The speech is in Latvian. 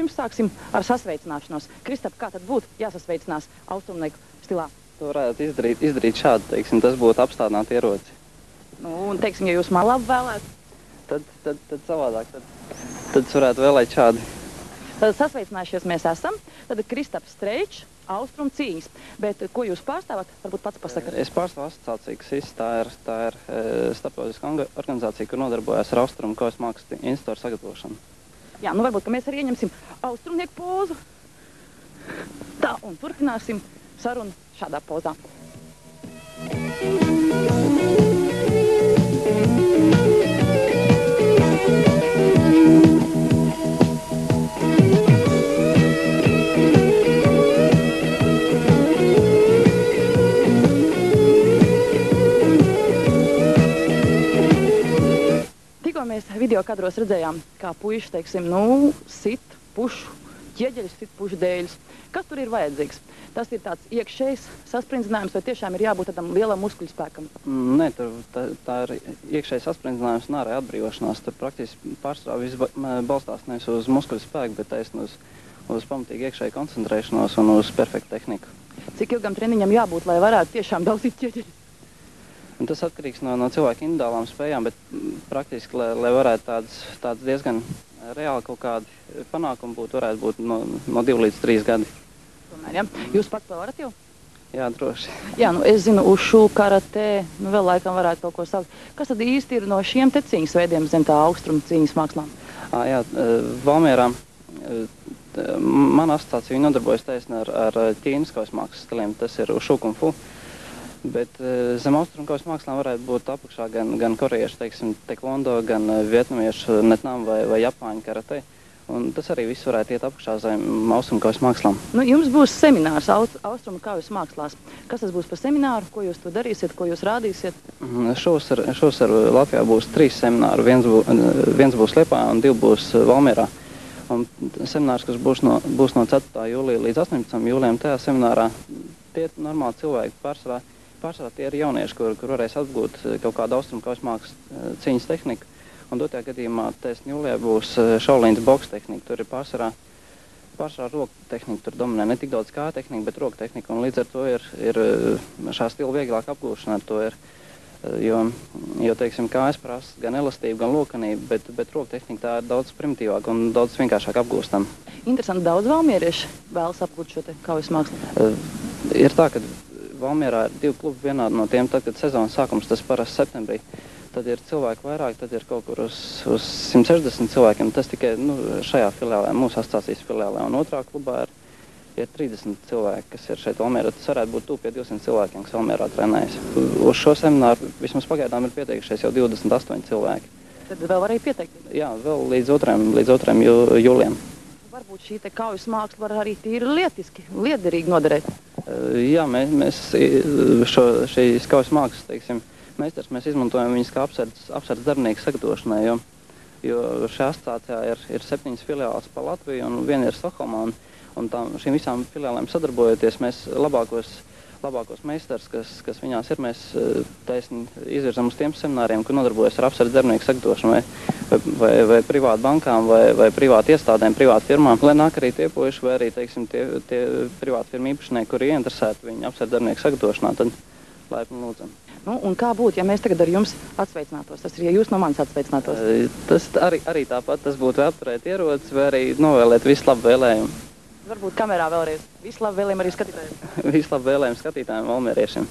vispirms sāksim ar sasveicināšanos. Kristap, kā tad būtu jāsasveicinās austrumnieku stilā? To varētu izdarīt šādi, teiksim, tas būtu apstādināt ieroci. Nu, un, teiksim, ja jūs man labi vēlētu, Tad savādāk, tad varētu vēlēt šādi. tad sasveicinājušies mēs esam. Tad Kristaps Streičs, Austrum cīņas. Bet ko jūs pārstāvat, varbūt pats pasakat? Es pārstāvu asociāciju KSIS, tā ir starptautiska organizācija, kur nodarbojas ar austrumu kaujas mākslas institūtu sagatavošanu. Jā, nu varbūt, ka mēs arī ieņemsim austrumnieku pozu. Tā, un turpināsim sarunu šādā pozā. Tikko mēs video kadros redzējām, kā puiši, teiksim, sit pušu ķieģeļus, sit pušu dēļus. Kas tur ir vajadzīgs? Tas ir tāds iekšējs sasprindzinājums, vai tiešām ir jābūt tādam lielam muskuļu spēkam? Nē, tā ir iekšējais sasprindzinājums un ārēja atbrīvošanās. Tur praktiski pārstāv viss balstās nevis uz muskuļu spēku, bet taisni uz pamatīgu iekšēju koncentrēšanos un uz perfektu tehniku. Cik ilgam treniņam jābūt, lai varētu tiešām daudzīt ķieģeļus? Un tas atkarīgs no cilvēka individuālām spējām, bet praktiski, lai varētu tāds diezgan reāli kaut kādi panākumi varētu būt no 2 līdz 3 gadi. Tomēr, ja? Jūs pats to varat jau? Jā, droši. Jā, es zinu, ušu, karatē, vēl laikam varētu kaut ko saukt. Kas tad īsti ir no šiem te cīņas veidiem zem tā austrumu cīņas mākslām? Jā, Valmierā mana asociācija nodarbojas taisni ar ķīnas kaujas mākslas stiliem, tas ir ušu kung fu. Bet zem austrumu kaujas mākslām varētu būt apakšā gan korejiešu, teiksim, tekvondo, gan vietnamiešu netnam vai japāņu karatē. Un tas arī viss varētu iet apakšā zem austrumu kaujas mākslām. Nu, jums būs seminārs austrumu kaujas mākslās. Kas tas būs par semināru? Ko jūs to darīsiet? Ko jūs rādīsiet? Šovasar Latvijā būs 3 semināri. Viens būs Liepājā un 2 būs Valmierā. Un seminārs, kas būs no 4. jūlija līdz 18. jūlijam, tajā seminārā tie ir normāli cilvēki. Pārsvarā tie ir jaunieši, kur varēs atgūt kaut kādu austrumu kaujas mākslas cīņas tehniku. Un dotajā gadījumā taisni jūlijā būs šaulīnas boks tehnika. Tur ir pārsvarā roku tehnika, tur dominē ne tik daudz kā tehnika, bet roku tehnika. Un līdz ar to ir šā stila vieglāk apgūšana ar to ir. Jo teiksim, kājas prasa gan elastību, gan lokanību, bet roku tehnika tā ir daudz primitīvāk un daudz vienkāršāk apgūstam. Interesanti, daudz valmierieši vēlas apgūt šo te kaujas mākslu. Ir tā, ka Valmierā ir 2 klubi vienādi no tiem, tad, kad sezonas sākums, tas parasti septembrī. Tad ir cilvēki vairāk, tad ir kaut kur uz 160 cilvēkiem. Tas tikai šajā filiālē, mūsu asociācijas filiālē. Un otrā klubā ir 30 cilvēki, kas ir šeit Valmierā. Tas varētu būt tuvu pie 200 cilvēkiem, kas Valmierā trenējas. Uz šo semināru vismaz pagaidām ir pieteikušies jau 28 cilvēki. Tad vēl varēja pieteikt? Jā, vēl līdz 2. jūlijam. Varbūt šī te kaujas māksla var arī tīri liederīgi noderēt. Jā, mēs šīs kaujas mākslas, teiksim, meistars mēs izmantojam viņas kā apsardz darbinieku sagatavošanai, jo šajā asociācijā ir 7 filiāles pa Latviju un viena ir Stokholmā, un šīm visām filiālēm sadarbojoties mēs labākos meistars, kas viņās ir, mēs taisni izvirzam uz tiem semināriem, kur nodarbojas ar apsardz darbinieku sagatavošanu vai privātu bankām vai privātu iestādēm, privātu firmām, lai nāk arī tie puiši vai arī, teiksim, tie privātu firmu īpašnieki, kuri ieinteresēti viņu apsardz darbinieku sagatavošanā, tad laipni lūdzam. Nu, un kā būtu, ja mēs tagad ar jums atsveicinātos? Tas ir, ja jūs no manis atsveicinātos? Tas arī tāpat, tas būtu apturēt ieroci vai arī novēlēt visu labu vēlējumu. Varbūt kamerā vēlreiz. Visu labu vēlējumu arī skatītājiem. Visu labu vēlējumu skatītājiem valmieriešiem.